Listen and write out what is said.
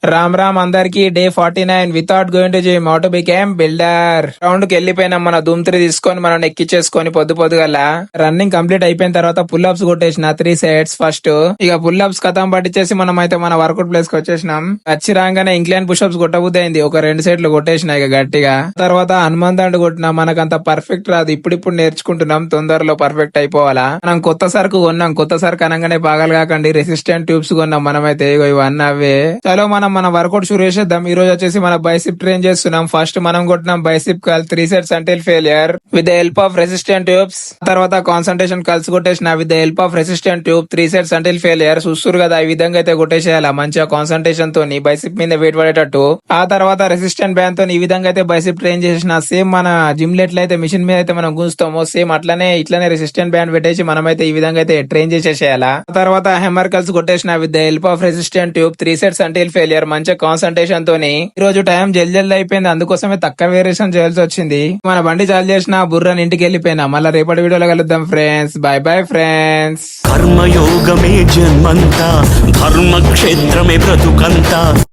రామ్ రామ్ అందరికి day 49 without going to gym how to become builder round కి వెళ్ళిపోయినాం. మన ధూమ్ 3 తీసుకొని మనం ఎక్కిచ్చేసుకొని పొద్దుగల రన్నింగ్ కంప్లీట్ అయిపోయిన తర్వాత పుల్ అప్స్ కొట్టేసిన 3 సెట్స్ ఫస్ట్. ఇక పుల్ అప్స్ కథం పట్టించేసి మనం అయితే మన వర్కౌట్ ప్లేస్ కి వచ్చేసినాం. వచ్చి రాగానే ఇంక్లైన్ పుషప్స్ కొట్టబుద్ది అయింది. ఒక 2 సెట్లు కొట్టేసిన ఇక గట్టిగా. తర్వాత హనుమాన్ దండు కొట్టినా. మనకంత పర్ఫెక్ట్ రాదు, ఇప్పుడిప్పుడు నేర్చుకుంటున్నాం. తొందరలో పర్ఫెక్ట్ అయిపోవాలా. మనం కొత్త సరుకు కొన్నాం. కొత్త సరుకు అనగానే పాగలు కాకండి, రెసిస్టెంట్ ట్యూబ్స్ కొన్నాం మనమైతే. ఇవన్నీ అవే. చలో మనం మన వర్కౌట్ షురూ చేసేద్దాం. ఈ రోజు వచ్చేసి మన బైసిప్ ట్రైన్ చేస్తున్నాం. ఫస్ట్ మనం కొట్టినాం bicep curl 3 sets until failure with the help of resistant tubes. తర్వాత కాన్సంట్రేషన్ కల్స్ కొట్టేసిన with the help of resistant tube 3 sets until failure. చూస్తురు కదా, ఈ విధంగా అయితే కొట్టేసేయాలా మంచిగా కాన్సంట్రేషన్ తోని బైసిప్ మీద వెయిట్ పడేటట్టు. ఆ తర్వాత రెసిస్టెంట్ బ్యాండ్ తో ఈ విధంగా అయితే బైసిప్ ట్రైన్ చేసిన. సేమ్ మన జిమ్ లో ఎట్లయితే మిషన్ మీద అయితే మనం గుంజుతామో సేమ్ అట్లనే ఇట్లనే రెసిస్టెంట్ బ్యాండ్ పెట్టేసి మనమైతే ఈ విధంగా అయితే ట్రైన్ చేసేసేయాలా. తర్వాత హెమ్మర్ కల్స్ కొట్టేసిన with the help of resistant tube 3 sets until failure మంచిగా కాన్సంట్రేషన్ తోని. ఈ రోజు టైం జల్ది అయిపోయింది, అందుకోసమే తక్కువ వేరియేషన్ చేయాల్సి వచ్చింది. మన బండి చాలు చేసిన బుర్రని ఇంటికి వెళ్ళిపోయినా. మళ్ళీ రేపటి వీడియోలో కలుద్దాం ఫ్రెండ్స్. Bye bye friends. కర్మయోగమే జన్మంతా, ధర్మక్షేత్రమే బ్రతుకంతా.